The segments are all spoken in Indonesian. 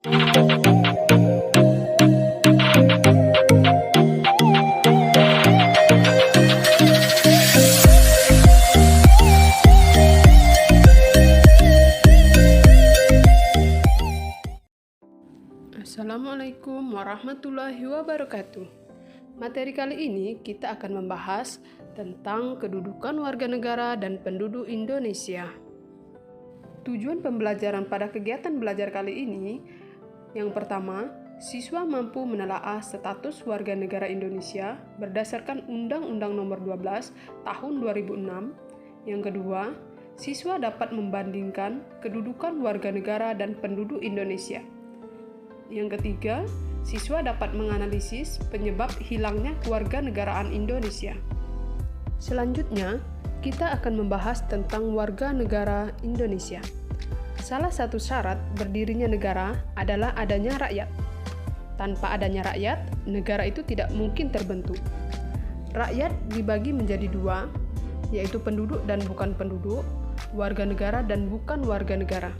Assalamualaikum warahmatullahi wabarakatuh. Materi kali ini kita akan membahas tentang kedudukan warga negara dan penduduk Indonesia. Tujuan pembelajaran pada kegiatan belajar kali ini, yang pertama, siswa mampu menelaah status warga negara Indonesia berdasarkan Undang-Undang Nomor 12 Tahun 2006. Yang kedua, siswa dapat membandingkan kedudukan warga negara dan penduduk Indonesia. Yang ketiga, siswa dapat menganalisis penyebab hilangnya kewarganegaraan Indonesia. Selanjutnya, kita akan membahas tentang warga negara Indonesia. Salah satu syarat berdirinya negara adalah adanya rakyat. Tanpa adanya rakyat, negara itu tidak mungkin terbentuk. Rakyat dibagi menjadi dua, yaitu penduduk dan bukan penduduk, warga negara dan bukan warga negara.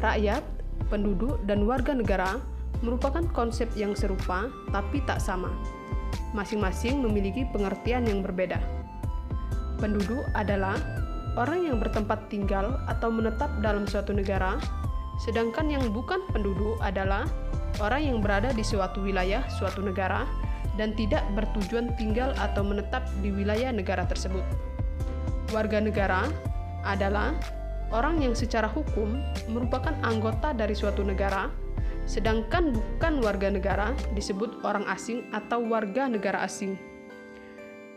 Rakyat, penduduk, dan warga negara merupakan konsep yang serupa tapi tak sama. Masing-masing memiliki pengertian yang berbeda. Penduduk adalah orang yang bertempat tinggal atau menetap dalam suatu negara, sedangkan yang bukan penduduk adalah orang yang berada di suatu wilayah suatu negara dan tidak bertujuan tinggal atau menetap di wilayah negara tersebut. Warga negara adalah orang yang secara hukum merupakan anggota dari suatu negara, sedangkan bukan warga negara disebut orang asing atau warga negara asing.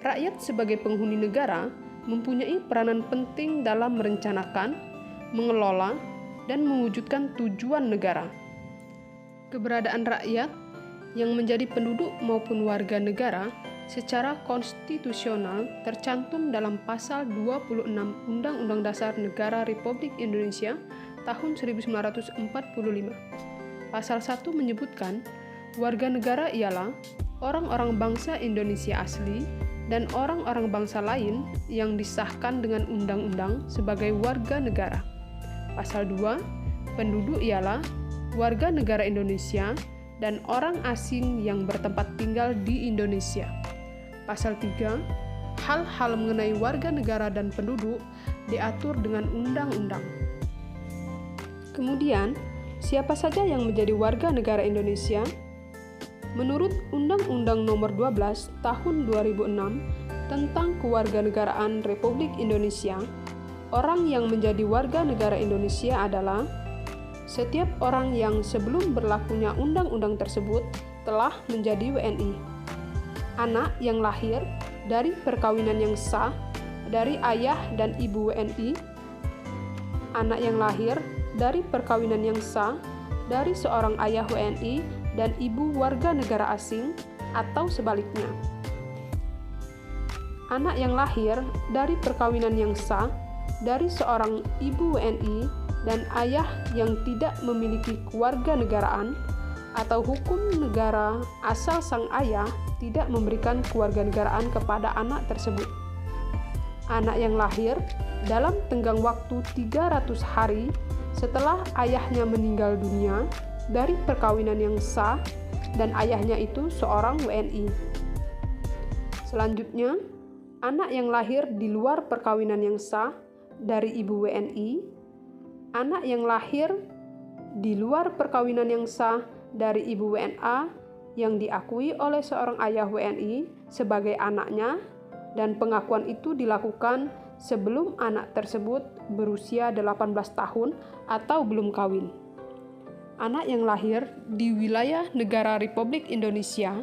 Rakyat sebagai penghuni negara mempunyai peranan penting dalam merencanakan, mengelola, dan mewujudkan tujuan negara. Keberadaan rakyat yang menjadi penduduk maupun warga negara secara konstitusional tercantum dalam Pasal 26 Undang-Undang Dasar Negara Republik Indonesia tahun 1945. Pasal 1 menyebutkan, warga negara ialah orang-orang bangsa Indonesia asli dan orang-orang bangsa lain yang disahkan dengan undang-undang sebagai warga negara. Pasal 2, penduduk ialah warga negara Indonesia dan orang asing yang bertempat tinggal di Indonesia. Pasal 3, hal-hal mengenai warga negara dan penduduk diatur dengan undang-undang. Kemudian, siapa saja yang menjadi warga negara Indonesia? Menurut Undang-Undang Nomor 12 Tahun 2006 tentang Kewarganegaraan Republik Indonesia, orang yang menjadi warga negara Indonesia adalah setiap orang yang sebelum berlakunya undang-undang tersebut telah menjadi WNI. Anak yang lahir dari perkawinan yang sah dari ayah dan ibu WNI, anak yang lahir dari perkawinan yang sah dari seorang ayah WNI dan ibu warga negara asing atau sebaliknya. Anak yang lahir dari perkawinan yang sah dari seorang ibu WNI dan ayah yang tidak memiliki kewarganegaraan atau hukum negara asal sang ayah tidak memberikan kewarganegaraan kepada anak tersebut. Anak yang lahir dalam tenggang waktu 300 hari setelah ayahnya meninggal dunia dari perkawinan yang sah dan ayahnya itu seorang WNI. Selanjutnya, anak yang lahir di luar perkawinan yang sah dari ibu WNI, anak yang lahir di luar perkawinan yang sah dari ibu WNA yang diakui oleh seorang ayah WNI sebagai anaknya, dan pengakuan itu dilakukan sebelum anak tersebut berusia 18 tahun atau belum kawin. Anak yang lahir di wilayah negara Republik Indonesia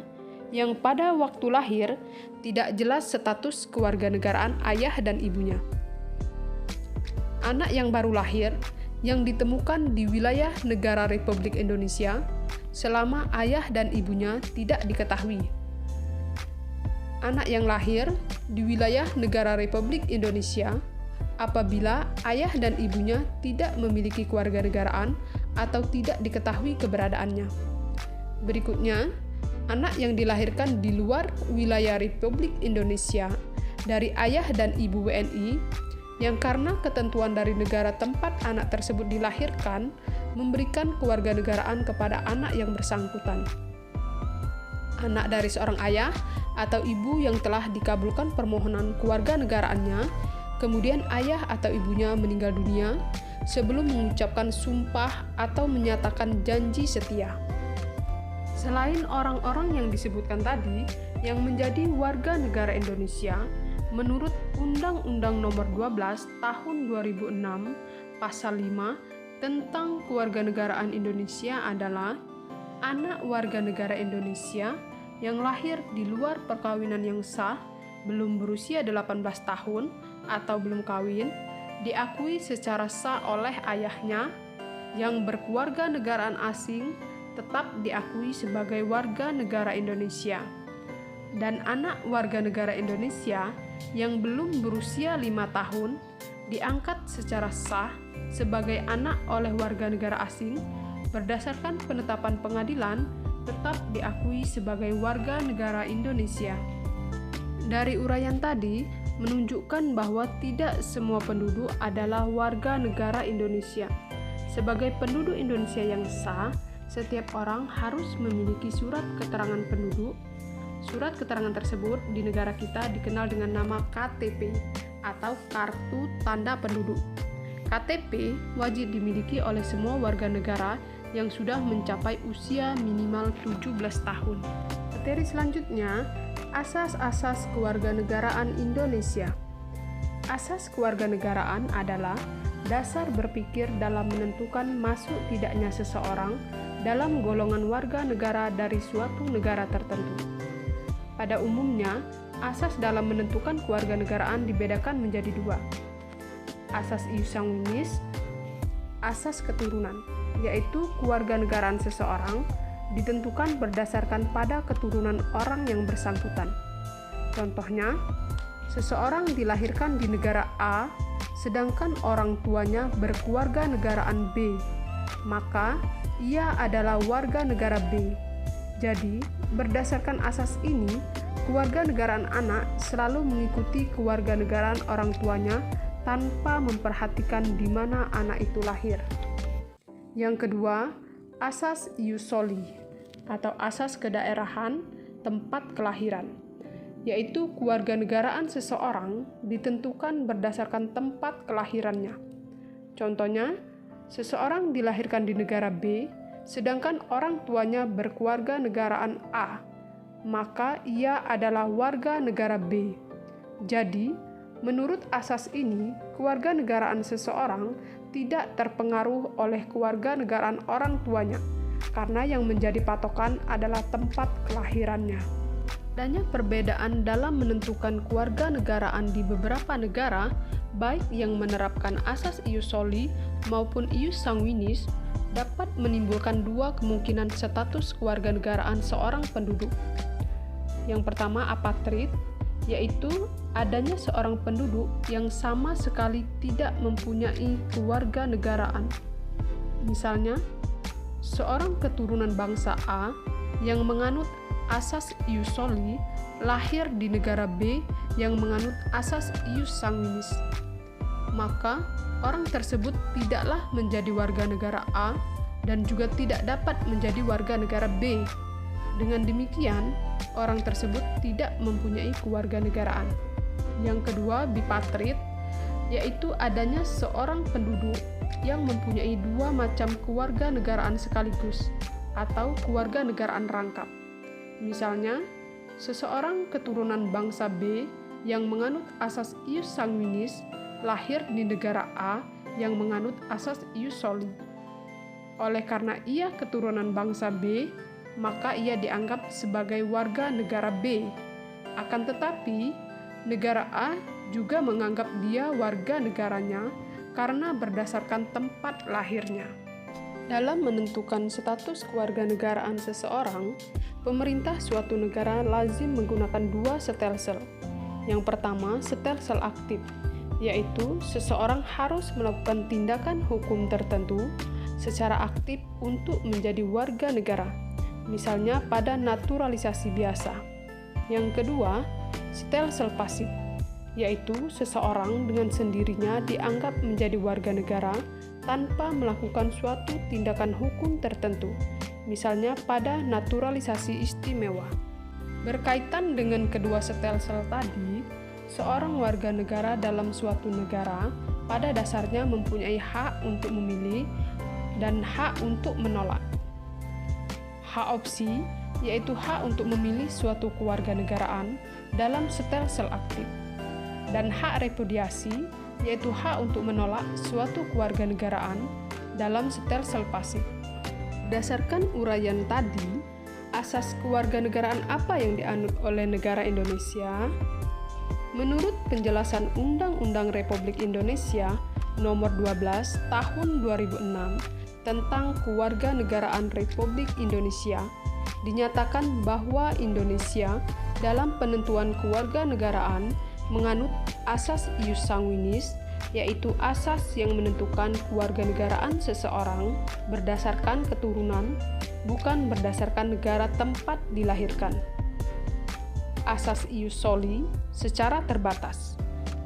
yang pada waktu lahir tidak jelas status kewarganegaraan ayah dan ibunya. Anak yang baru lahir yang ditemukan di wilayah negara Republik Indonesia selama ayah dan ibunya tidak diketahui. Anak yang lahir di wilayah negara Republik Indonesia apabila ayah dan ibunya tidak memiliki kewarganegaraan atau tidak diketahui keberadaannya. Berikutnya, anak yang dilahirkan di luar wilayah Republik Indonesia dari ayah dan ibu WNI yang karena ketentuan dari negara tempat anak tersebut dilahirkan memberikan kewarganegaraan kepada anak yang bersangkutan. Anak dari seorang ayah atau ibu yang telah dikabulkan permohonan kewarganegaraannya, kemudian ayah atau ibunya meninggal dunia sebelum mengucapkan sumpah atau menyatakan janji setia. Selain orang-orang yang disebutkan tadi yang menjadi warga negara Indonesia, menurut Undang-Undang Nomor 12 Tahun 2006 Pasal 5 tentang Kewarganegaraan Indonesia adalah anak warga negara Indonesia yang lahir di luar perkawinan yang sah, belum berusia 18 tahun atau belum kawin, diakui secara sah oleh ayahnya, yang berkeluarga negaraan asing tetap diakui sebagai warga negara Indonesia. Dan anak warga negara Indonesia yang belum berusia 5 tahun diangkat secara sah sebagai anak oleh warga negara asing berdasarkan penetapan pengadilan tetap diakui sebagai warga negara Indonesia. Dari uraian tadi menunjukkan bahwa tidak semua penduduk adalah warga negara Indonesia. Sebagai penduduk Indonesia yang sah, setiap orang harus memiliki surat keterangan penduduk. Surat keterangan tersebut di negara kita dikenal dengan nama KTP atau Kartu Tanda Penduduk. KTP wajib dimiliki oleh semua warga negara yang sudah mencapai usia minimal 17 tahun. Materi selanjutnya, asas-asas kewarganegaraan Indonesia. Asas kewarganegaraan adalah dasar berpikir dalam menentukan masuk tidaknya seseorang dalam golongan warga negara dari suatu negara tertentu. Pada umumnya, asas dalam menentukan kewarganegaraan dibedakan menjadi dua. Asas ius sanguinis, asas keturunan, yaitu kewarganegaraan seseorang ditentukan berdasarkan pada keturunan orang yang bersangkutan. Contohnya, seseorang dilahirkan di negara A, sedangkan orang tuanya berkeluarga negaraan B, maka ia adalah warga negara B. Jadi, berdasarkan asas ini, kewarganegaraan anak selalu mengikuti kewarganegaraan orang tuanya tanpa memperhatikan di mana anak itu lahir. Yang kedua, asas ius soli atau asas kedaerahan tempat kelahiran, yaitu kewarganegaraan seseorang ditentukan berdasarkan tempat kelahirannya. Contohnya, seseorang dilahirkan di negara B, sedangkan orang tuanya berkeluarga negaraan A, maka ia adalah warga negara B. Jadi, menurut asas ini, kewarganegaraan seseorang tidak terpengaruh oleh kewarganegaraan orang tuanya, karena yang menjadi patokan adalah tempat kelahirannya. Adanya perbedaan dalam menentukan kewarganegaraan di beberapa negara, baik yang menerapkan asas ius soli maupun ius sanguinis, dapat menimbulkan dua kemungkinan status kewarganegaraan seorang penduduk. Yang pertama, apatrid, yaitu adanya seorang penduduk yang sama sekali tidak mempunyai kewarganegaraan. Misalnya, seorang keturunan bangsa A yang menganut asas ius soli lahir di negara B yang menganut asas ius sanguinis. Maka, orang tersebut tidaklah menjadi warga negara A dan juga tidak dapat menjadi warga negara B. Dengan demikian, orang tersebut tidak mempunyai kewarganegaraan. Yang kedua, bipatrid, yaitu adanya seorang penduduk yang mempunyai dua macam kewarganegaraan sekaligus atau kewarganegaraan rangkap. Misalnya, seseorang keturunan bangsa B yang menganut asas ius sanguinis lahir di negara A yang menganut asas ius soli. Oleh karena ia keturunan bangsa B, maka ia dianggap sebagai warga negara B. Akan tetapi, negara A juga menganggap dia warga negaranya karena berdasarkan tempat lahirnya. Dalam menentukan status kewarganegaraan seseorang, pemerintah suatu negara lazim menggunakan dua stelsel. Yang pertama, stelsel aktif, yaitu seseorang harus melakukan tindakan hukum tertentu secara aktif untuk menjadi warga negara, misalnya pada naturalisasi biasa. Yang kedua, stelsel pasif, yaitu seseorang dengan sendirinya dianggap menjadi warga negara tanpa melakukan suatu tindakan hukum tertentu, misalnya pada naturalisasi istimewa. Berkaitan dengan kedua stelsel tadi, seorang warga negara dalam suatu negara pada dasarnya mempunyai hak untuk memilih dan hak untuk menolak. Hak opsi yaitu hak untuk memilih suatu kewarganegaraan dalam stelsel aktif, dan hak repudiasi yaitu hak untuk menolak suatu kewarganegaraan dalam stelsel pasif. Berdasarkan uraian tadi, asas kewarganegaraan apa yang dianut oleh negara Indonesia? Menurut penjelasan Undang-Undang Republik Indonesia Nomor 12 Tahun 2006 tentang Kewarganegaraan Republik Indonesia, dinyatakan bahwa Indonesia dalam penentuan kewarganegaraan menganut asas ius sanguinis, yaitu asas yang menentukan kewarganegaraan seseorang berdasarkan keturunan, bukan berdasarkan negara tempat dilahirkan. Asas ius soli secara terbatas,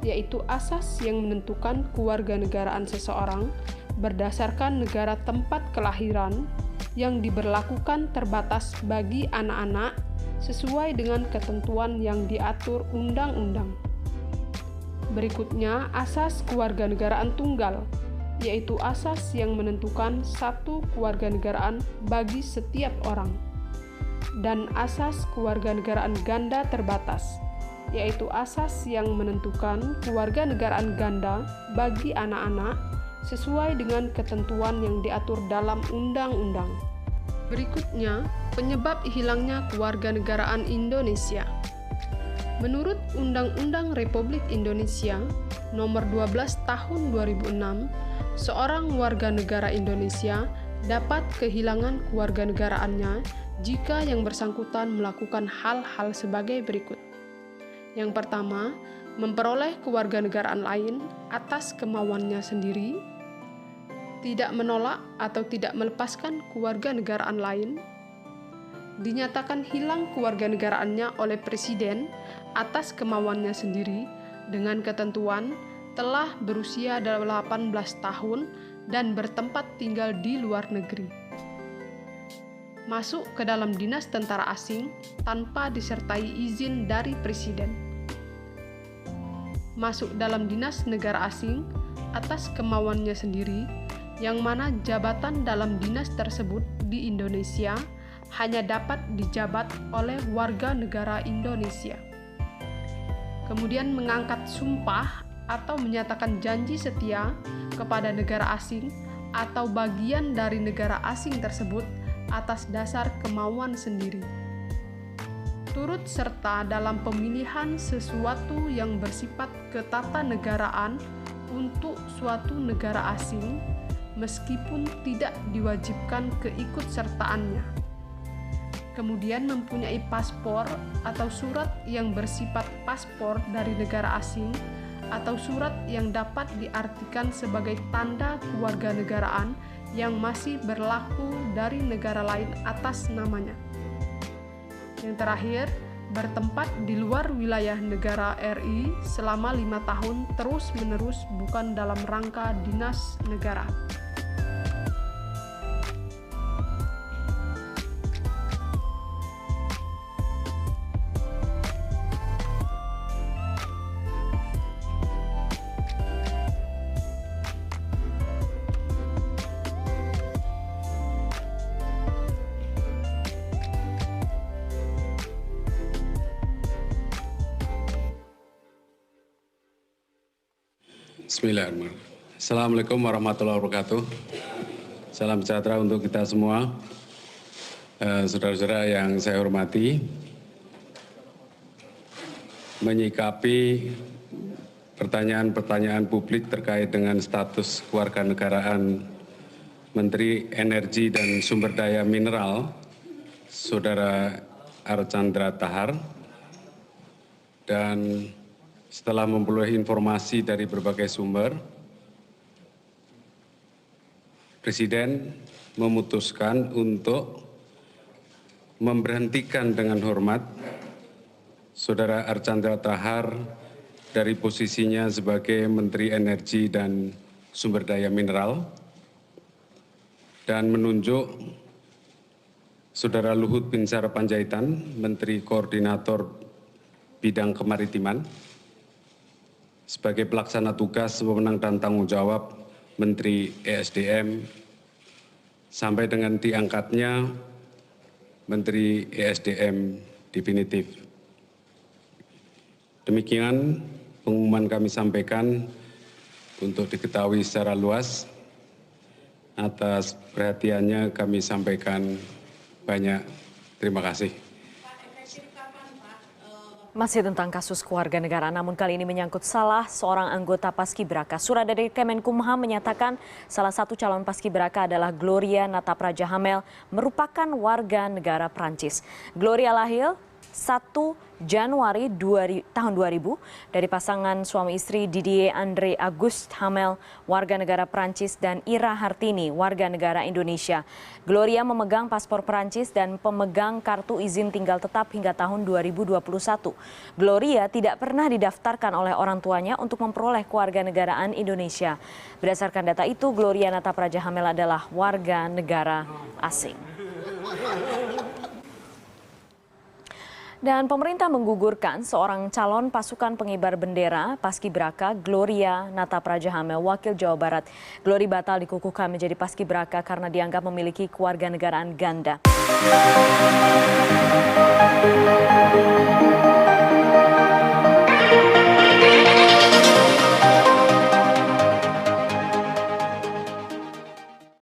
yaitu asas yang menentukan kewarganegaraan seseorang berdasarkan negara tempat kelahiran yang diberlakukan terbatas bagi anak-anak sesuai dengan ketentuan yang diatur undang-undang. Berikutnya, asas kewarganegaraan tunggal, yaitu asas yang menentukan satu kewarganegaraan bagi setiap orang. Dan asas kewarganegaraan ganda terbatas, yaitu asas yang menentukan kewarganegaraan ganda bagi anak-anak sesuai dengan ketentuan yang diatur dalam undang-undang. Berikutnya, penyebab hilangnya kewarganegaraan Indonesia. Menurut Undang-Undang Republik Indonesia Nomor 12 Tahun 2006, seorang warga negara Indonesia dapat kehilangan kewarganegaraannya jika yang bersangkutan melakukan hal-hal sebagai berikut. Yang pertama, memperoleh kewarganegaraan lain atas kemauannya sendiri, tidak menolak atau tidak melepaskan kewarganegaraan lain, dinyatakan hilang kewarganegaraannya oleh presiden atas kemauannya sendiri dengan ketentuan telah berusia 18 tahun dan bertempat tinggal di luar negeri. Masuk ke dalam dinas tentara asing tanpa disertai izin dari presiden. Masuk dalam dinas negara asing atas kemauannya sendiri, yang mana jabatan dalam dinas tersebut di Indonesia hanya dapat dijabat oleh warga negara Indonesia. Kemudian mengangkat sumpah atau menyatakan janji setia kepada negara asing atau bagian dari negara asing tersebut atas dasar kemauan sendiri. Turut serta dalam pemilihan sesuatu yang bersifat ketatanegaraan untuk suatu negara asing, meskipun tidak diwajibkan keikutsertaannya. Kemudian mempunyai paspor atau surat yang bersifat paspor dari negara asing atau surat yang dapat diartikan sebagai tanda kewarganegaraan yang masih berlaku dari negara lain atas namanya. Yang terakhir, bertempat di luar wilayah negara RI selama 5 tahun terus-menerus bukan dalam rangka dinas negara. Bismillahirrahmanirrahim. Assalamualaikum warahmatullahi wabarakatuh. Salam sejahtera untuk kita semua. Saudara-saudara yang saya hormati, menyikapi pertanyaan-pertanyaan publik terkait dengan status kewarganegaraan Menteri Energi dan Sumber Daya Mineral, Saudara Archandra Tahar, dan setelah memperoleh informasi dari berbagai sumber, Presiden memutuskan untuk memberhentikan dengan hormat Saudara Archandra Tahar dari posisinya sebagai Menteri Energi dan Sumber Daya Mineral dan menunjuk Saudara Luhut Binsar Panjaitan, Menteri Koordinator Bidang Kemaritiman, sebagai pelaksana tugas wewenang dan tanggung jawab Menteri ESDM, sampai dengan diangkatnya Menteri ESDM definitif. Demikian pengumuman kami sampaikan untuk diketahui secara luas. Atas perhatiannya kami sampaikan banyak terima kasih. Masih tentang kasus kewarganegaraan, namun kali ini menyangkut salah seorang anggota Paskibraka. Surat dari Kemenkumham menyatakan salah satu calon Paskibraka adalah Gloria Natapraja Hamel, merupakan warga negara Prancis. Gloria lahir 1 Januari tahun 2000 dari pasangan suami istri Didier Andre Auguste Hamel, warga negara Prancis, dan Ira Hartini, warga negara Indonesia. Gloria memegang paspor Prancis dan pemegang kartu izin tinggal tetap hingga tahun 2021. Gloria tidak pernah didaftarkan oleh orang tuanya untuk memperoleh kewarganegaraan Indonesia. Berdasarkan data itu, Gloria Natapraja Hamel adalah warga negara asing. Dan pemerintah menggugurkan seorang calon pasukan pengibar bendera Paskibraka, Gloria Natapraja Hamel, wakil Jawa Barat. Gloria batal dikukuhkan menjadi Paskibraka karena dianggap memiliki kewarganegaraan ganda.